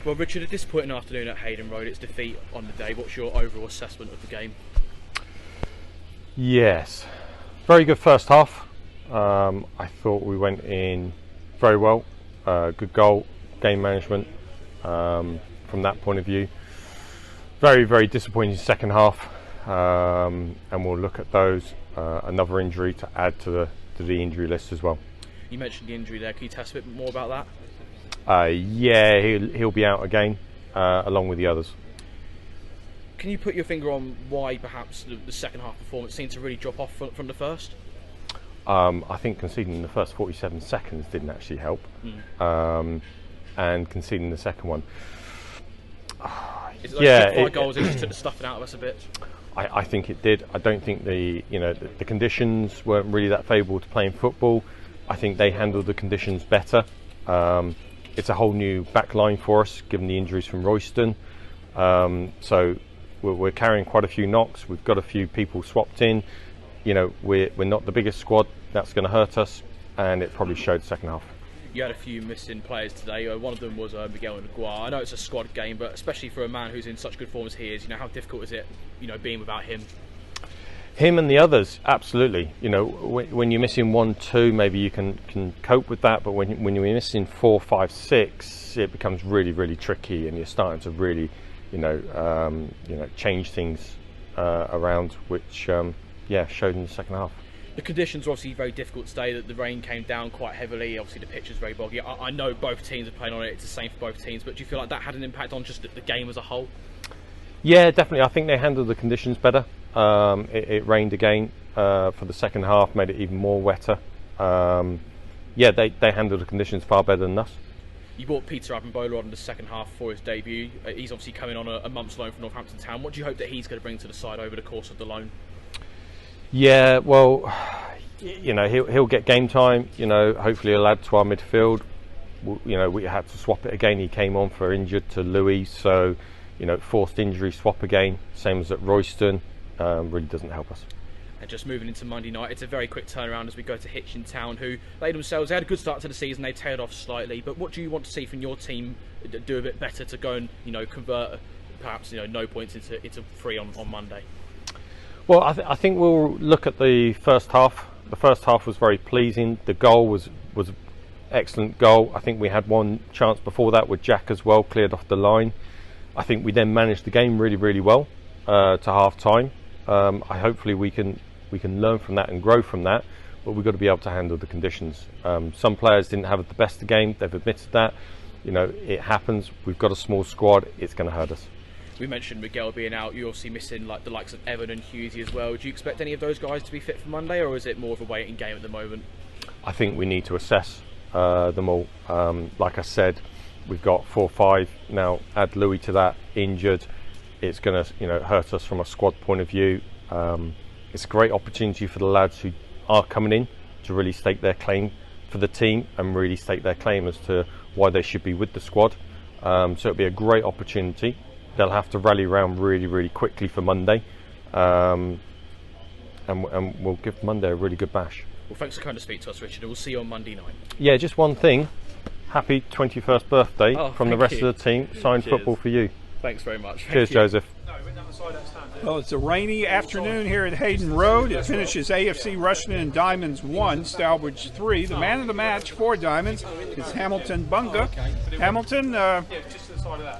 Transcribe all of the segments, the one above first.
Well, Richard, a disappointing afternoon at Hayden Road. It's defeat on the day. What's your overall assessment of the game? Yes, very good first half. I thought we went in very well. Good goal, game management from that point of view. Very, very disappointing second half, and we'll look at those. Another injury to add to the injury list as well. You mentioned the injury there. Can you tell us a bit more about that? Yeah, he'll be out again, along with the others. Can you put your finger on why perhaps the second half performance seemed to really drop off from the first? I think conceding the first 47 seconds didn't actually help, and conceding the second one. Yeah, 5 goals. It just took the stuffing out of us a bit. I think it did. I don't think the conditions weren't really that favourable to playing football. I think they handled the conditions better. It's a whole new back line for us, given the injuries from Royston. So we're carrying quite a few knocks. We've got a few people swapped in. You know, we're not the biggest squad. That's going to hurt us, and it probably showed second half. You had a few missing players today. One of them was Miguel Nguar. I know it's a squad game, but especially for a man who's in such good form as he is, you know, how difficult is it, you know, being without him? Him and the others, absolutely. You know, when you're missing 1, 2, maybe you can cope with that. But when you're missing 4, 5, 6, it becomes really, really tricky, and you're starting to really, change things around, which showed in the second half. The conditions were obviously very difficult today. The rain came down quite heavily. Obviously, the pitch was very boggy. I know both teams are playing on it. It's the same for both teams. But do you feel like that had an impact on just the game as a whole? Yeah, definitely. I think they handled the conditions better. It rained again for the second half, made it even more wetter. They handled the conditions far better than us. You brought Peter Abimbola on in the second half for his debut. He's obviously coming on a month's loan from Northampton Town. What do you hope that he's going to bring to the side over the course of the loan? Yeah, well, you know, he'll get game time. You know, hopefully he'll add to our midfield. We had to swap it again. He came on for injured to Louis, so forced injury swap again, same as at Royston. Really doesn't help us. And just moving into Monday night, it's a very quick turnaround as we go to Hitchin Town, who they had a good start to the season. They tailed off slightly, but what do you want to see from your team do a bit better to go and convert perhaps no points into 3 on Monday? Well, I think we'll look at the first half. The first half was very pleasing. The goal was excellent goal. I think we had one chance before that with Jack as well, cleared off the line. I think we then managed the game really, really well to half time. Hopefully we can learn from that and grow from that, but we've got to be able to handle the conditions. Some players didn't have the best of the game. They've admitted that. It happens. We've got a small squad. It's going to hurt us. We mentioned Miguel being out. You're obviously missing the likes of Evan and Hughesy as well. Do you expect any of those guys to be fit for Monday, or is it more of a waiting game at the moment? I think we need to assess them all. Like I said, we've got 4 or 5 now. Add Louis to that, injured. It's going to hurt us from a squad point of view. It's a great opportunity for the lads who are coming in to really stake their claim for the team and really stake their claim as to why they should be with the squad. So it'll be a great opportunity. They'll have to rally around really, really quickly for Monday, and we'll give Monday a really good bash. Well, thanks for coming to speak to us, Richard. We'll see you on Monday night. Yeah, just one thing. Happy 21st birthday from the rest of the team. Signed football for you. Thanks very much. Cheers, Joseph. Well, it's a rainy afternoon here at Hayden Road. It finishes AFC Rushden Diamonds 1, Stourbridge 3. The man of the match for Diamonds is Hamilton Bunga. Hamilton,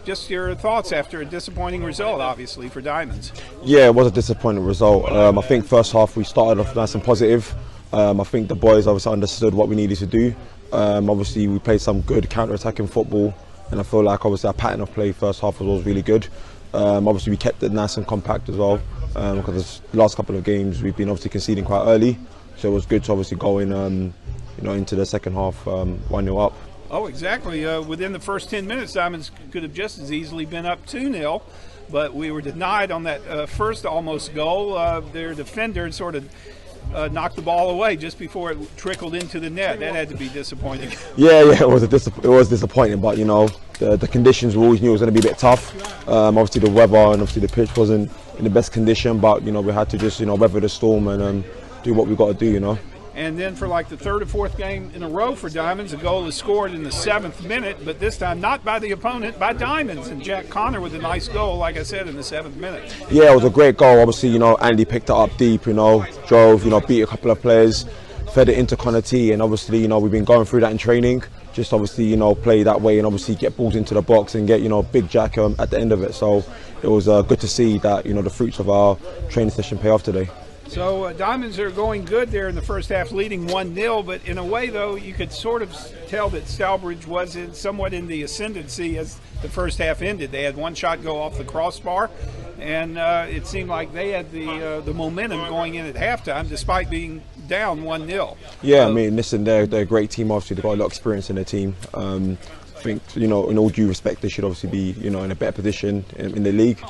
just your thoughts after a disappointing result, obviously, for Diamonds. Yeah, it was a disappointing result. I think first half we started off nice and positive. I think the boys obviously understood what we needed to do. Obviously, we played some good counter-attacking football, and I feel like obviously our pattern of play first half was really good. Obviously we kept it nice and compact as well, because the last couple of games we've been obviously conceding quite early, so it was good to obviously go in into the second half 1-0 up. Oh, exactly. Within the first 10 minutes, Diamonds could have just as easily been up 2-0, but we were denied on that first almost goal. Their defender sort of knocked the ball away just before it trickled into the net. That had to be disappointing. Yeah, it was disappointing, but the conditions we always knew it was going to be a bit tough. Obviously the weather and obviously the pitch wasn't in the best condition, but we had to just weather the storm and do what we got to do. And then for like the third or fourth game in a row for Diamonds, a goal is scored in the 7th minute, but this time not by the opponent, by Diamonds. And Jack Connor with a nice goal, like I said, in the 7th minute. Yeah, it was a great goal. Obviously, you know, Andy picked it up deep, you know, drove, you know, beat a couple of players, fed it into Connor T, and obviously, you know, we've been going through that in training. Just obviously, you know, play that way and obviously get balls into the box and get, you know, big Jack at the end of it. So it was good to see that, you know, the fruits of our training session pay off today. So Diamonds are going good there in the first half, leading 1-0. But in a way, though, you could sort of tell that Stourbridge was somewhat in the ascendancy as the first half ended. They had one shot go off the crossbar, and it seemed like they had the momentum going in at halftime, despite being down 1-0. Yeah, I mean, listen, they're a great team. Obviously, they've got a lot of experience in their team. I think, you know, in all due respect, they should obviously be, you know, in a better position in the league.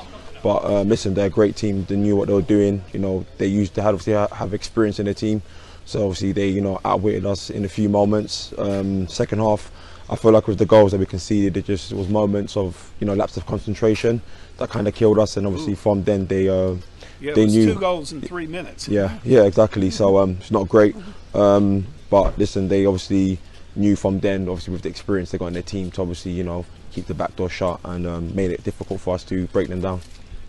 But listen, they're a great team. They knew what they were doing. You know, they obviously have experience in their team. So obviously they, you know, outwitted us in a few moments. Second half, I feel like with the goals that we conceded, it was moments of, you know, lapse of concentration that kind of killed us. And obviously from then they knew 2 goals in 3 minutes. Yeah, exactly. So it's not great. But listen, they obviously knew from then, obviously with the experience they got in their team, to obviously, you know, keep the back door shut and made it difficult for us to break them down.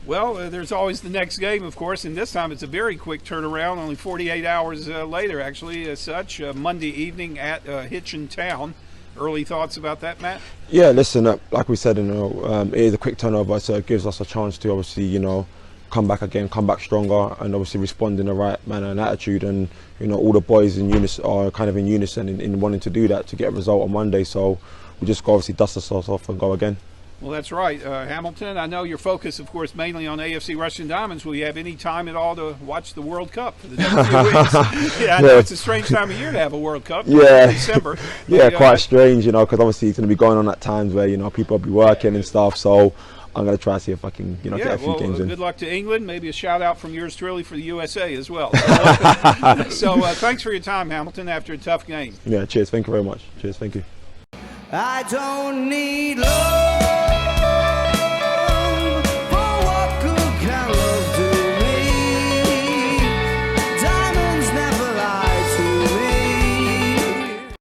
Well, there's always the next game, of course, and this time it's a very quick turnaround, only 48 hours later, actually, as such, Monday evening at Hitchin Town. Early thoughts about that, Matt? Yeah, listen, like we said, you know, it is a quick turnover, so it gives us a chance to obviously, you know, come back again, come back stronger, and obviously respond in the right manner and attitude. And, you know, all the boys in unison are kind of in unison in wanting to do that to get a result on Monday. So we just got obviously dust ourselves off and go again. Well, that's right. Hamilton, I know your focus, of course, mainly on AFC Rushden Diamonds. Will you have any time at all to watch the World Cup for the next few weeks? Yeah, I know it's a strange time of year to have a World Cup. Yeah. December. Yeah, quite strange, you know, because obviously it's going to be going on at times where, you know, people will be working and stuff. So I'm going to try to see if I can, you know, get a few games in. Good luck to England. Maybe a shout out from yours truly for the USA as well. So thanks for your time, Hamilton, after a tough game. Yeah, cheers. Thank you very much. Cheers. Thank you. I don't need love.